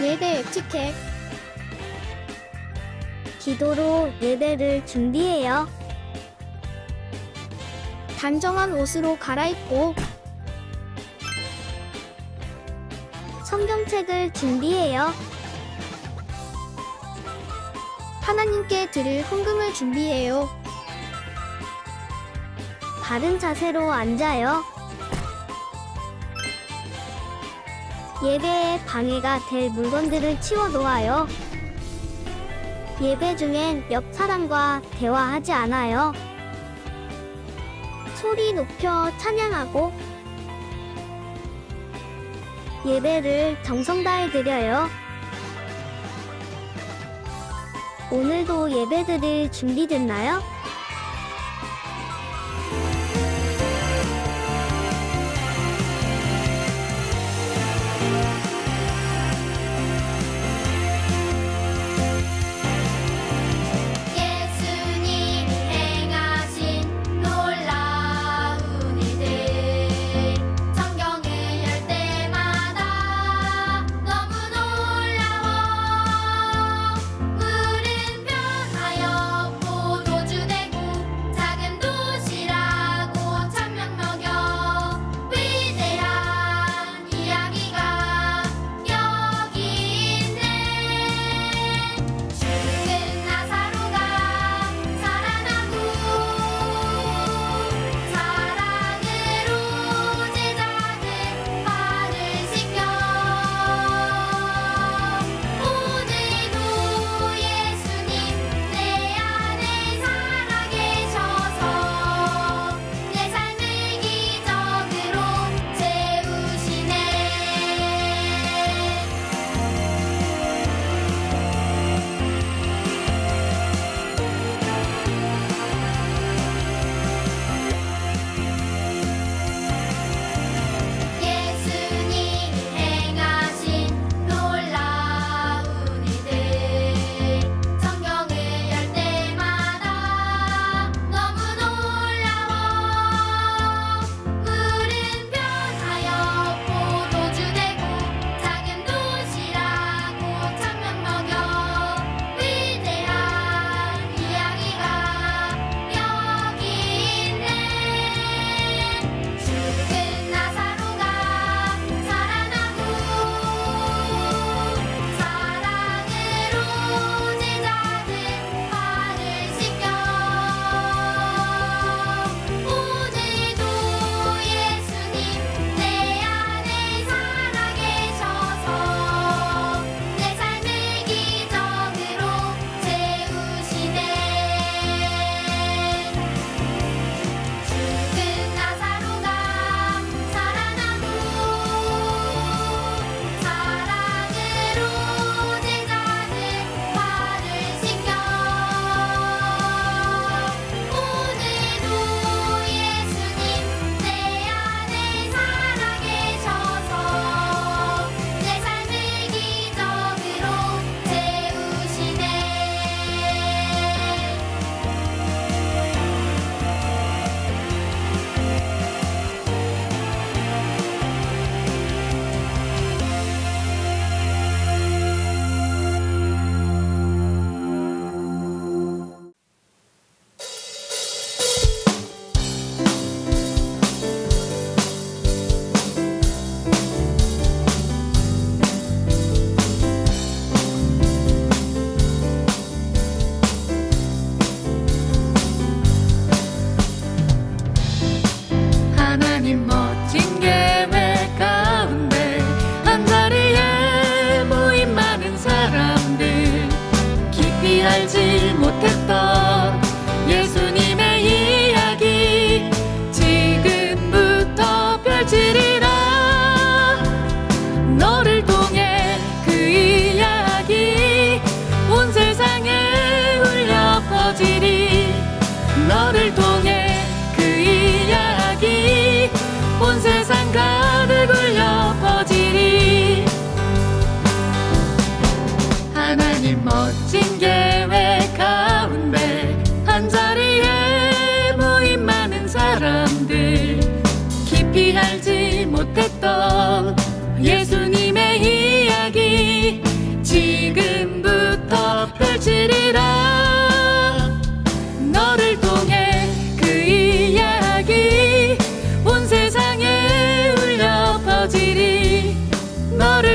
예배 에티켓. 기도로 예배를 준비해요. 단정한 옷으로 갈아입고 성경책을 준비해요. 하나님께 드릴 헌금을 준비해요. 바른 자세로 앉아요. 예배에 방해가 될 물건들을 치워 놓아요. 예배 중엔 옆 사람과 대화하지 않아요. 소리 높여 찬양하고 예배를 정성 다해 드려요. 오늘도 예배드릴 준비됐나요? 예수님이 행하신 놀라운 일들 성경을 열 때마다 너무 놀라워 물은 변하여 포도주 되고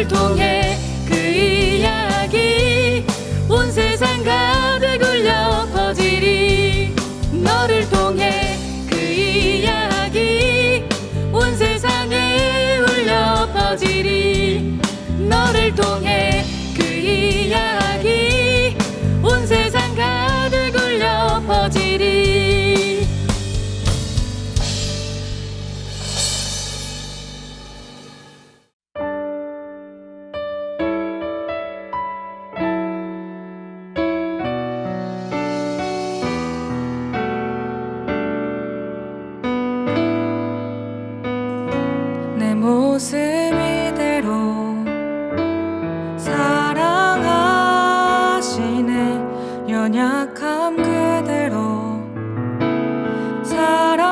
너를 통해 그 이야기 온 세상 가득 울려 퍼지리. 너를 통해 그 이야기 온 세상에 울려 퍼지리. 너를 통해 그 이야기 온 세상 가득 울려 퍼지리. 내 모습 이대로 사랑하시네. 연약함 그대로 사랑하시네.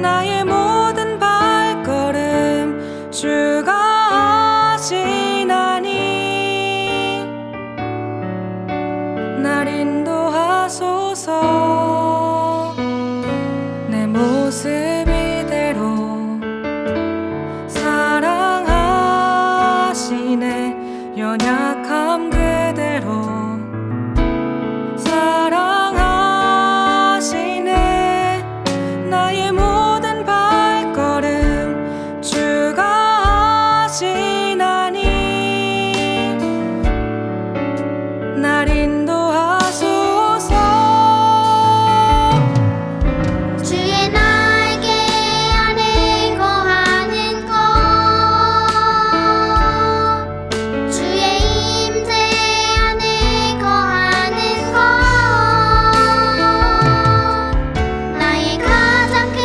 나의 모든 발걸음 주가 하시나니 날 인도하소서. 내 모습 이대로 사랑하시네. 연약함 그대로 사랑하시네. 나의 모든 발걸음 주가 하시나니 날 인도하소서. 주의 날개 아래 거하는 것, 주의 임재 안에 거하는 것, 나의 가장 큰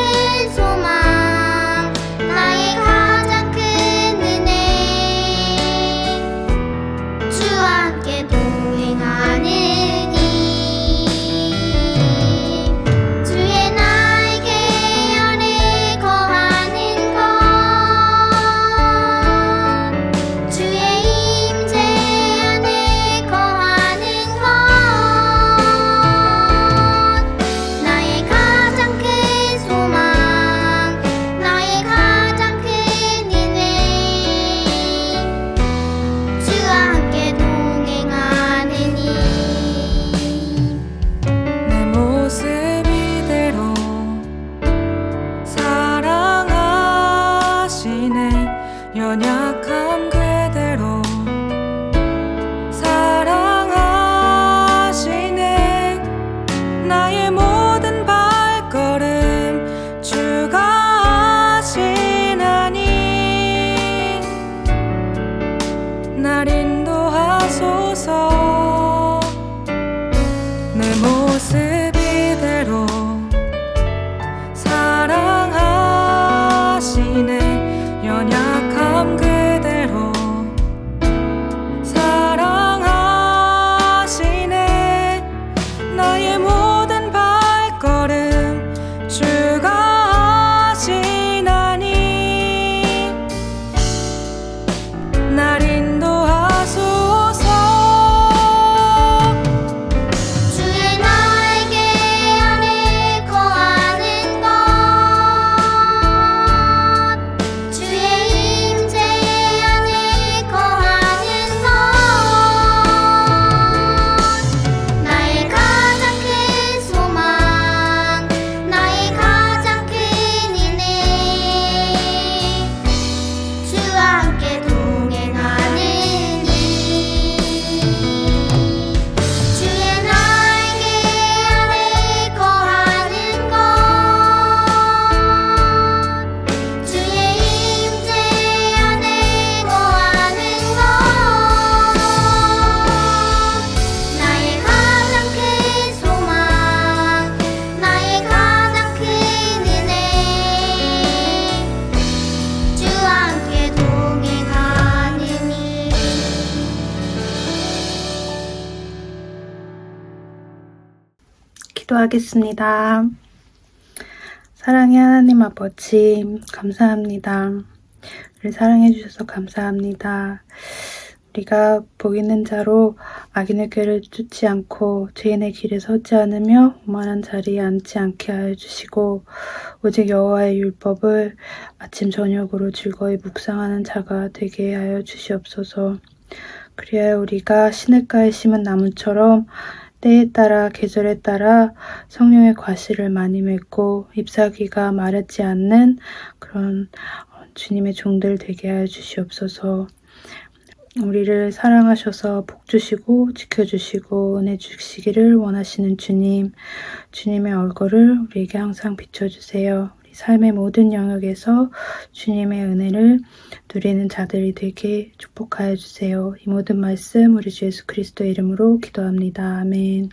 소망, 나의 가장 큰 은혜, 주와 함께 동행하느니. 주의 날개 아래 거하는 것, 주의 임재 안에 거하는 것, 나의 가장 큰 소망, 나의 가장 큰 은혜, 주와 함께 동행하느니. 내 모습 이대로 사랑하시네. 연약함 그대로 사랑하시네. 나의 모든 발걸음 주가 하시나니 날 인도하소서. 내 모습 이대로 사랑하시네. 연약함 그대로 사랑하시네. 나의 모든 발걸음 주가 하시나니 날 인도하소서. 주의 날개 아래 거하는 것, 주의 임재 안에 거하는 것, 나의 가장 큰 소망, 나의 가장 큰 은혜, 주와 함께 동행하느니. 주의 날개 아래 거하는 것, 주의 임재 안에 거하는 것, 나의 가장 큰 소망, 나의 가장 큰 은혜, 주와 함께 동행하느니. 기도하겠습니다. 사랑의 하나님 아버지, 감사합니다. 우리 사랑해 주셔서 감사합니다. 우리가 복 있는 자로 악인의 꾀를 쫓지 않고 죄인의 길에 서지 않으며 오만한 자리에 앉지 않게 하여 주시고 오직 여호와의 율법을 아침 저녁으로 즐거이 묵상하는 자가 되게 하여 주시옵소서. 그리하여 우리가 시냇가에 심은 나무처럼 때에 따라 계절에 따라 성령의 과실을 많이 맺고 잎사귀가 마르지 않는 그런 주님의 종들 되게 하여 주시옵소서. 우리를 사랑하셔서 복 주시고 지켜주시고 은혜 주시기를 원하시는 주님, 주님의 얼굴을 우리에게 항상 비춰주세요. 우리 삶의 모든 영역에서 주님의 은혜를 누리는 자들이 되게 축복하여 주세요. 이 모든 말씀 우리 주 예수 그리스도의 이름으로 기도합니다. 아멘.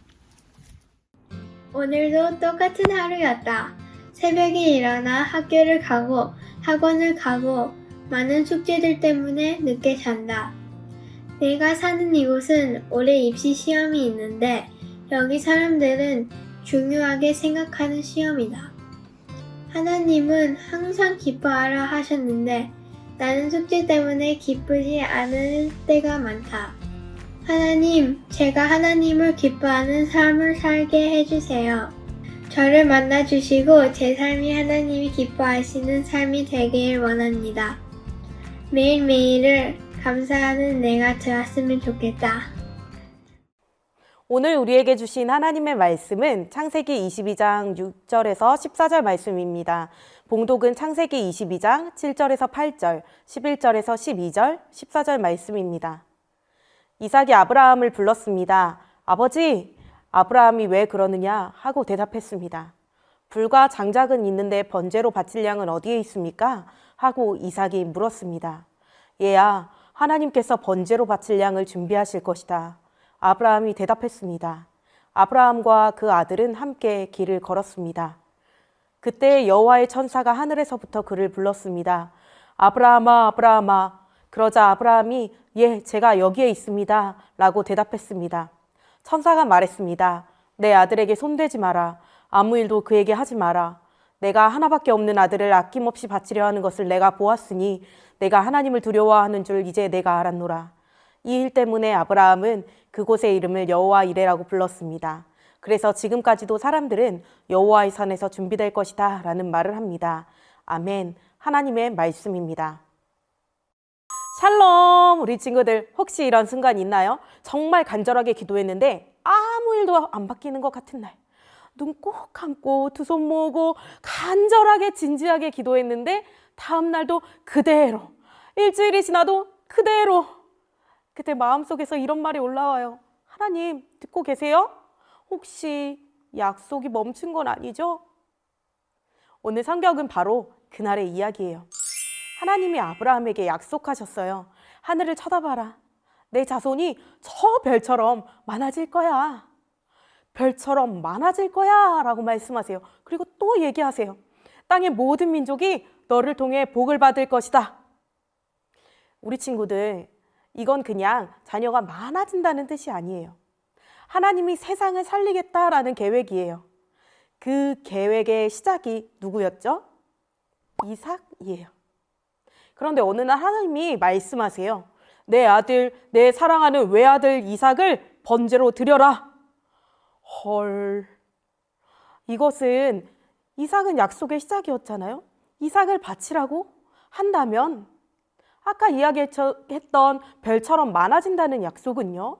오늘도 똑같은 하루였다. 새벽에 일어나 학교를 가고 학원을 가고 많은 숙제들 때문에 늦게 잔다. 내가 사는 이곳은 올해 입시 시험이 있는데 여기 사람들은 중요하게 생각하는 시험이다. 하나님은 항상 기뻐하라 하셨는데 나는 숙제 때문에 기쁘지 않을 때가 많다. 하나님, 제가 하나님을 기뻐하는 삶을 살게 해주세요. 저를 만나주시고 제 삶이 하나님이 기뻐하시는 삶이 되길 원합니다. 매일매일을 감사하는 내가 되었으면 좋겠다. 오늘 우리에게 주신 하나님의 말씀은 창세기 22장 6절에서 14절 말씀입니다. 봉독은 창세기 22장 7절에서 8절, 11절에서 12절, 14절 말씀입니다. 이삭이 아브라함을 불렀습니다. 아버지, 아브라함이 왜 그러느냐 하고 대답했습니다. 불과 장작은 있는데 번제로 바칠 양은 어디에 있습니까? 하고 이삭이 물었습니다. 얘야, 하나님께서 번제로 바칠 양을 준비하실 것이다. 아브라함이 대답했습니다. 아브라함과 그 아들은 함께 길을 걸었습니다. 그때 여호와의 천사가 하늘에서부터 그를 불렀습니다. 아브라함아, 아브라함아. 그러자 아브라함이 예, 제가 여기에 있습니다. 라고 대답했습니다. 천사가 말했습니다. 내 아들에게 손대지 마라. 아무 일도 그에게 하지 마라. 내가 하나밖에 없는 아들을 아낌없이 바치려 하는 것을 내가 보았으니 내가 하나님을 두려워하는 줄 이제 내가 알았노라. 이 일 때문에 아브라함은 그곳의 이름을 여호와 이레라고 불렀습니다. 그래서 지금까지도 사람들은 여호와의 산에서 준비될 것이다 라는 말을 합니다. 아멘. 하나님의 말씀입니다. 샬롬, 우리 친구들 혹시 이런 순간 있나요? 정말 간절하게 기도했는데 아무 일도 안 바뀌는 것 같은 날. 눈 꼭 감고 두 손 모으고 간절하게 진지하게 기도했는데 다음 날도 그대로, 일주일이 지나도 그대로. 그때 마음속에서 이런 말이 올라와요. 하나님, 듣고 계세요? 혹시 약속이 멈춘 건 아니죠? 오늘 성경은 바로 그날의 이야기예요. 하나님이 아브라함에게 약속하셨어요. 하늘을 쳐다봐라. 내 자손이 저 별처럼 많아질 거야. 별처럼 많아질 거야 라고 말씀하세요. 그리고 또 얘기하세요. 땅의 모든 민족이 너를 통해 복을 받을 것이다. 우리 친구들, 이건 그냥 자녀가 많아진다는 뜻이 아니에요. 하나님이 세상을 살리겠다라는 계획이에요. 그 계획의 시작이 누구였죠? 이삭이에요. 그런데 어느 날 하나님이 말씀하세요. 내 아들, 내 사랑하는 외아들 이삭을 번제로 드려라. 헐. 이것은 이삭은 약속의 시작이었잖아요. 이삭을 바치라고 한다면 아까 이야기했던 별처럼 많아진다는 약속은요?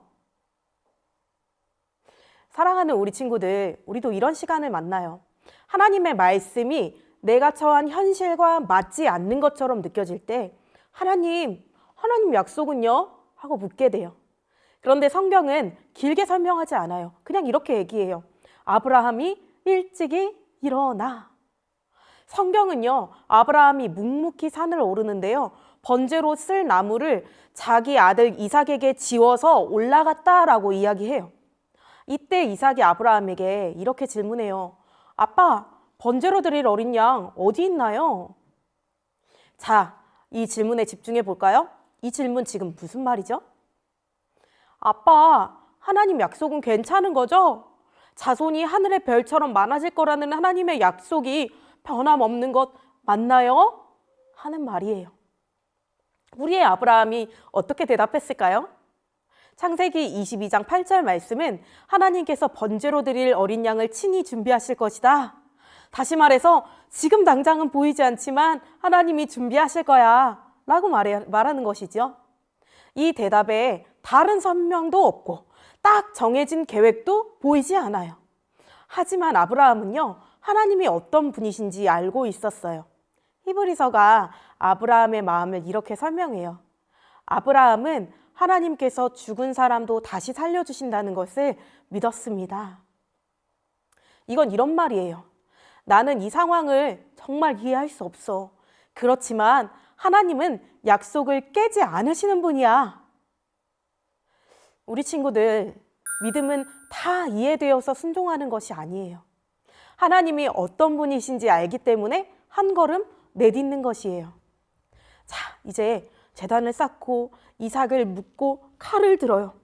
사랑하는 우리 친구들, 우리도 이런 시간을 만나요. 하나님의 말씀이 내가 처한 현실과 맞지 않는 것처럼 느껴질 때 하나님 약속은요? 하고 묻게 돼요. 그런데 성경은 길게 설명하지 않아요. 그냥 이렇게 얘기해요. 아브라함이 일찍이 일어나. 성경은요, 아브라함이 묵묵히 산을 오르는데요, 번제로 쓸 나무를 자기 아들 이삭에게 지워서 올라갔다라고 이야기해요. 이때 이삭이 아브라함에게 이렇게 질문해요. 아빠, 번제로 드릴 어린 양 어디 있나요? 자, 이 질문에 집중해 볼까요? 이 질문 지금 무슨 말이죠? 아빠, 하나님 약속은 괜찮은 거죠? 자손이 하늘의 별처럼 많아질 거라는 하나님의 약속이 변함없는 것 맞나요? 하는 말이에요. 우리의 아브라함이 어떻게 대답했을까요? 창세기 22장 8절 말씀은 하나님께서 번제로 드릴 어린 양을 친히 준비하실 것이다. 다시 말해서 지금 당장은 보이지 않지만 하나님이 준비하실 거야 라고 말하는 것이죠. 이 대답에 다른 설명도 없고 딱 정해진 계획도 보이지 않아요. 하지만 아브라함은요, 하나님이 어떤 분이신지 알고 있었어요. 히브리서가 아브라함의 마음을 이렇게 설명해요. 아브라함은 하나님께서 죽은 사람도 다시 살려주신다는 것을 믿었습니다. 이건 이런 말이에요. 나는 이 상황을 정말 이해할 수 없어. 그렇지만 하나님은 약속을 깨지 않으시는 분이야. 우리 친구들, 믿음은 다 이해되어서 순종하는 것이 아니에요. 하나님이 어떤 분이신지 알기 때문에 한 걸음 내딛는 것이에요. 자, 이제 제단을 쌓고 이삭을 묶고 칼을 들어요.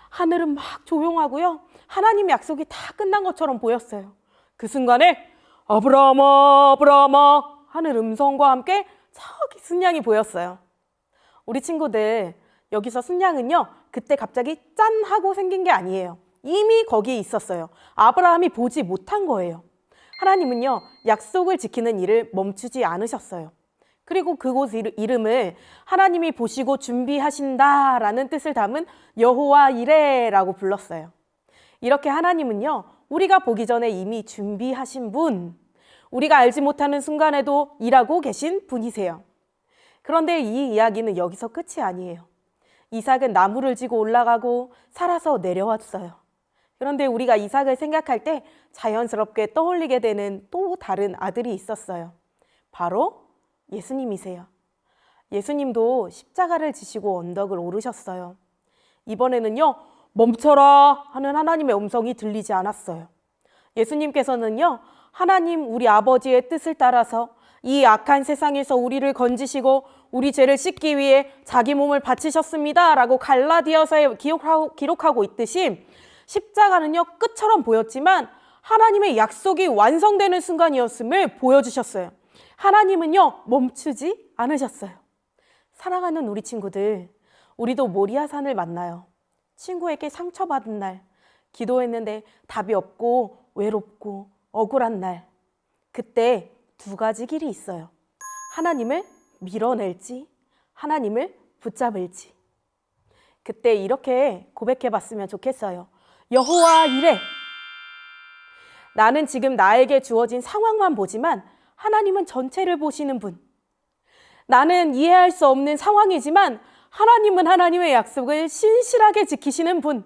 하늘은 막 조용하고요. 하나님의 약속이 다 끝난 것처럼 보였어요. 그 순간에 아브라함아, 아브라함아 하는 음성과 함께 저기 순양이 보였어요. 우리 친구들, 여기서 순양은요, 그때 갑자기 짠 하고 생긴 게 아니에요. 이미 거기에 있었어요. 아브라함이 보지 못한 거예요. 하나님은요, 약속을 지키는 일을 멈추지 않으셨어요. 그리고 그곳 이름을 하나님이 보시고 준비하신다라는 뜻을 담은 여호와 이레라고 불렀어요. 이렇게 하나님은요, 우리가 보기 전에 이미 준비하신 분, 우리가 알지 못하는 순간에도 일하고 계신 분이세요. 그런데 이 이야기는 여기서 끝이 아니에요. 이삭은 나무를 지고 올라가고 살아서 내려왔어요. 그런데 우리가 이삭을 생각할 때 자연스럽게 떠올리게 되는 또 다른 아들이 있었어요. 바로 예수님이세요. 예수님도 십자가를 지시고 언덕을 오르셨어요. 이번에는요, 멈춰라 하는 하나님의 음성이 들리지 않았어요. 예수님께서는요, 하나님 우리 아버지의 뜻을 따라서 이 악한 세상에서 우리를 건지시고 우리 죄를 씻기 위해 자기 몸을 바치셨습니다 라고 갈라디아서에 기록하고 있듯이 십자가는요, 끝처럼 보였지만 하나님의 약속이 완성되는 순간이었음을 보여주셨어요. 하나님은요, 멈추지 않으셨어요. 사랑하는 우리 친구들, 우리도 모리아산을 만나요. 친구에게 상처받은 날, 기도했는데 답이 없고 외롭고 억울한 날, 그때 두 가지 길이 있어요. 하나님을 밀어낼지, 하나님을 붙잡을지. 그때 이렇게 고백해봤으면 좋겠어요. 여호와 이레. 나는 지금 나에게 주어진 상황만 보지만 하나님은 전체를 보시는 분. 나는 이해할 수 없는 상황이지만 하나님은 하나님의 약속을 신실하게 지키시는 분.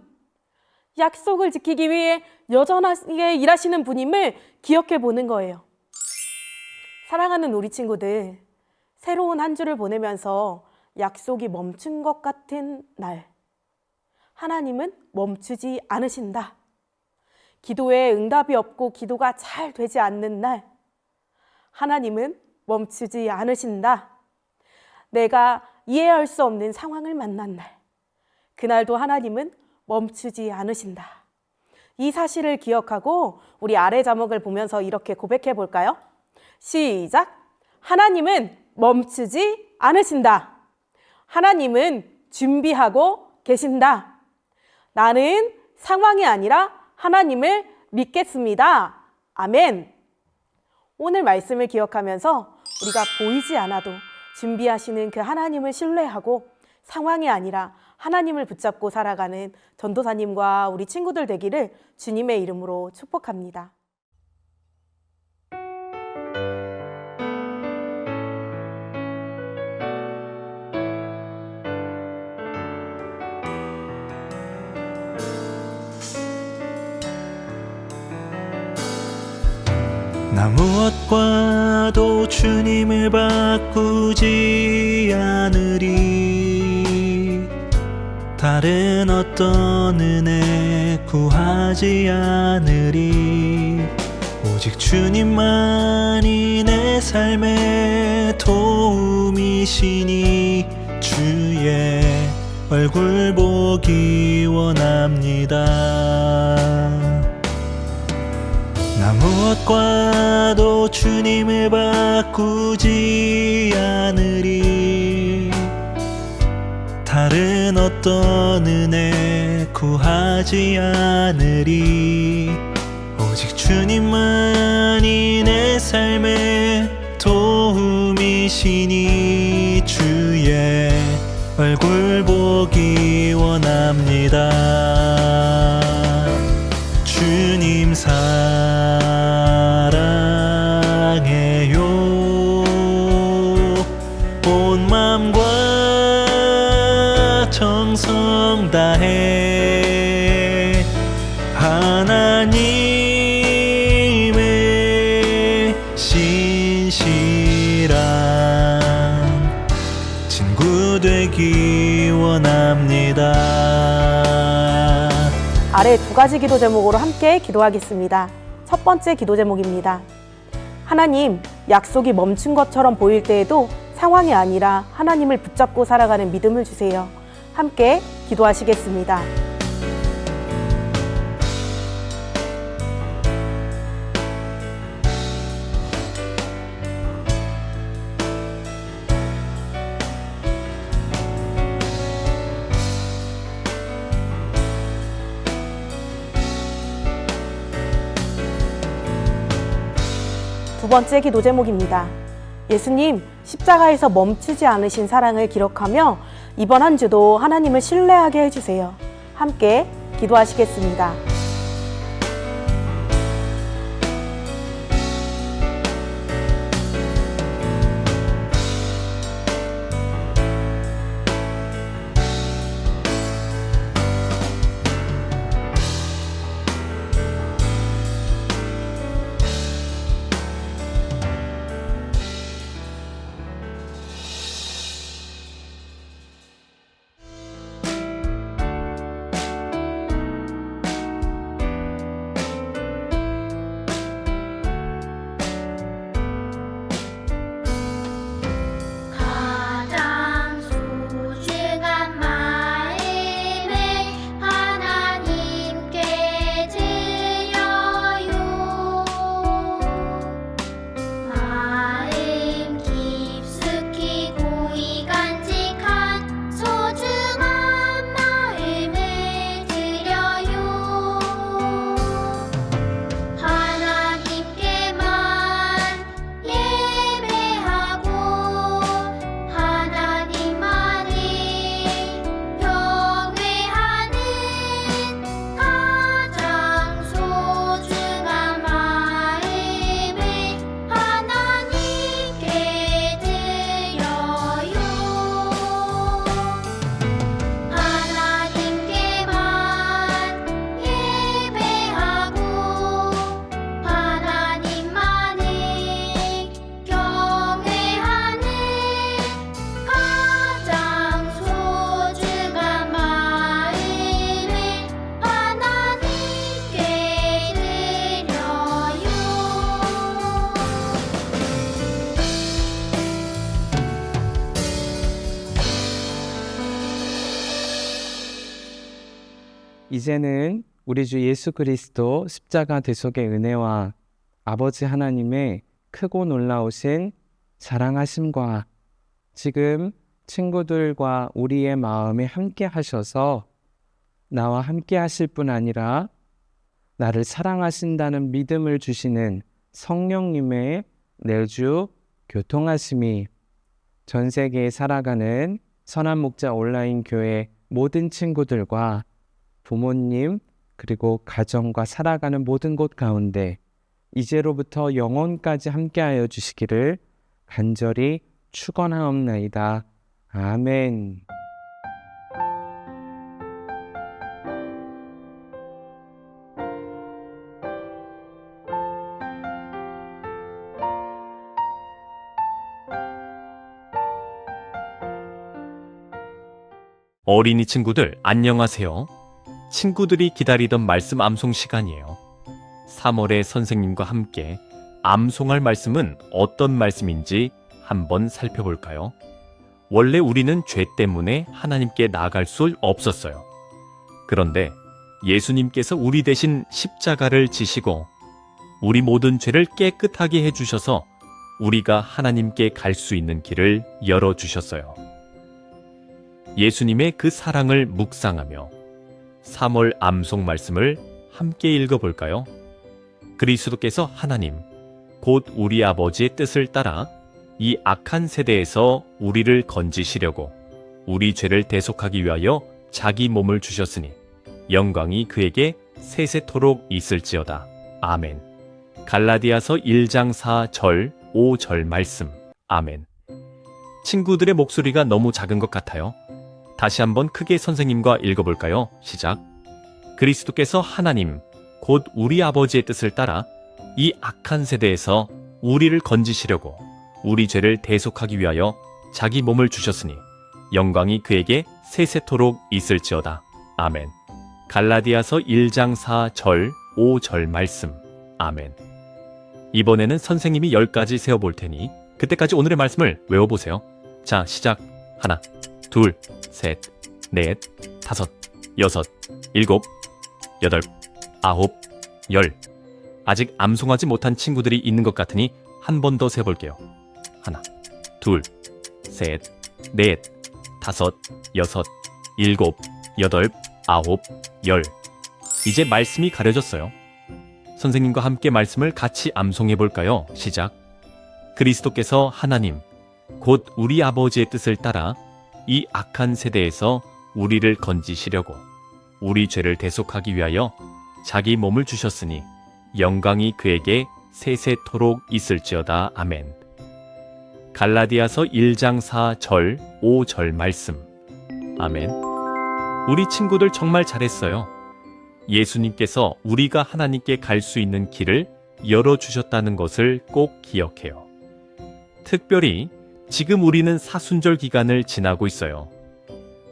약속을 지키기 위해 여전하게 일하시는 분임을 기억해 보는 거예요. 사랑하는 우리 친구들, 새로운 한 주를 보내면서 약속이 멈춘 것 같은 날, 하나님은 멈추지 않으신다. 기도에 응답이 없고 기도가 잘 되지 않는 날, 하나님은 멈추지 않으신다. 내가 이해할 수 없는 상황을 만난 날, 그날도 하나님은 멈추지 않으신다. 이 사실을 기억하고 우리 아래 자막을 보면서 이렇게 고백해 볼까요? 시작! 하나님은 멈추지 않으신다. 하나님은 준비하고 계신다. 나는 상황이 아니라 하나님을 믿겠습니다. 아멘. 오늘 말씀을 기억하면서 우리가 보이지 않아도 준비하시는 그 하나님을 신뢰하고 상황이 아니라 하나님을 붙잡고 살아가는 전도사님과 우리 친구들 되기를 주님의 이름으로 축복합니다. 나 무엇과도 주님을 바꾸지 않으리. 다른 어떤 은혜 구하지 않으리. 오직 주님만이 내 삶의 도움이시니 주의 얼굴 보기 원합니다. 나 무엇과도 주님을 바꾸지 않으리. 어떤 은혜 구하지 않으리. 오직 주님만이 내 삶의 도움이시니 주의 얼굴 보기 원합니다. 주님 사랑해요. 온 마음과 정성 다해 하나님의 신실한 친구 되기 원합니다. 아래 두 가지 기도 제목으로 함께 기도하겠습니다. 첫 번째 기도 제목입니다. 하나님, 약속이 멈춘 것처럼 보일 때에도 상황이 아니라 하나님을 붙잡고 살아가는 믿음을 주세요. 함께 기도하시겠습니다. 두 번째 기도 제목입니다. 예수님, 십자가에서 멈추지 않으신 사랑을 기록하며 이번 한 주도 하나님을 신뢰하게 해주세요. 함께 기도하시겠습니다. 가장 소중한 마음을 하나님께 드려요. 마음 깊숙이 고이 간직한 소중한 마음을 드려요. 하나님께만 예배하고 하나님만을 경외하는 가장 소중한 마음을 하나님께 드려요. 하나님께만 예배하고 하나님만을 경외하는 가장 소중한 마음을 하나님께 이제는 우리 주 예수 그리스도 십자가 대속의 은혜와 아버지 하나님의 크고 놀라우신 사랑하심과 지금 친구들과 우리의 마음에 함께 하셔서 나와 함께 하실 뿐 아니라 나를 사랑하신다는 믿음을 주시는 성령님의 내주 교통하심이 전 세계에 살아가는 선한목자 온라인 교회 모든 친구들과 부모님 그리고 가정과 살아가는 모든 곳 가운데 이제로부터 영원까지 함께하여 주시기를 간절히 축원하옵나이다. 아멘. 어린이 친구들 안녕하세요. 친구들이 기다리던 말씀 암송 시간이에요. 3월에 선생님과 함께 암송할 말씀은 어떤 말씀인지 한번 살펴볼까요? 원래 우리는 죄 때문에 하나님께 나아갈 수 없었어요. 그런데 예수님께서 우리 대신 십자가를 지시고 우리 모든 죄를 깨끗하게 해주셔서 우리가 하나님께 갈 수 있는 길을 열어주셨어요. 예수님의 그 사랑을 묵상하며 3월 암송 말씀을 함께 읽어볼까요? 그리스도께서 하나님, 곧 우리 아버지의 뜻을 따라 이 악한 세대에서 우리를 건지시려고 우리 죄를 대속하기 위하여 자기 몸을 주셨으니 영광이 그에게 세세토록 있을지어다. 아멘. 갈라디아서 1장 4절, 5절 말씀. 아멘. 친구들의 목소리가 너무 작은 것 같아요. 다시 한번 크게 선생님과 읽어볼까요? 시작. 그리스도께서 하나님, 곧 우리 아버지의 뜻을 따라 이 악한 세대에서 우리를 건지시려고 우리 죄를 대속하기 위하여 자기 몸을 주셨으니 영광이 그에게 세세토록 있을지어다. 아멘. 갈라디아서 1장 4절, 5절 말씀. 아멘. 이번에는 선생님이 10가지 세어볼 테니 그때까지 오늘의 말씀을 외워보세요. 자, 시작. 하나, 둘, 셋, 넷, 다섯, 여섯, 일곱, 여덟, 아홉, 열. 아직 암송하지 못한 친구들이 있는 것 같으니 한 번 더 세볼게요. 하나, 둘, 셋, 넷, 다섯, 여섯, 일곱, 여덟, 아홉, 열. 이제 말씀이 가려졌어요. 선생님과 함께 말씀을 같이 암송해 볼까요? 시작. 그리스도께서 하나님, 곧 우리 아버지의 뜻을 따라 이 악한 세대에서 우리를 건지시려고 우리 죄를 대속하기 위하여 자기 몸을 주셨으니 영광이 그에게 세세토록 있을지어다. 아멘. 갈라디아서 1장 4절, 5절 말씀. 아멘. 우리 친구들 정말 잘했어요. 예수님께서 우리가 하나님께 갈 수 있는 길을 열어주셨다는 것을 꼭 기억해요. 특별히 지금 우리는 사순절 기간을 지나고 있어요.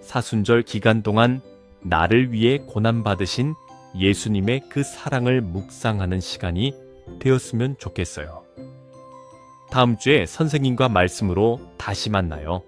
사순절 기간 동안 나를 위해 고난받으신 예수님의 그 사랑을 묵상하는 시간이 되었으면 좋겠어요. 다음 주에 선생님과 말씀으로 다시 만나요.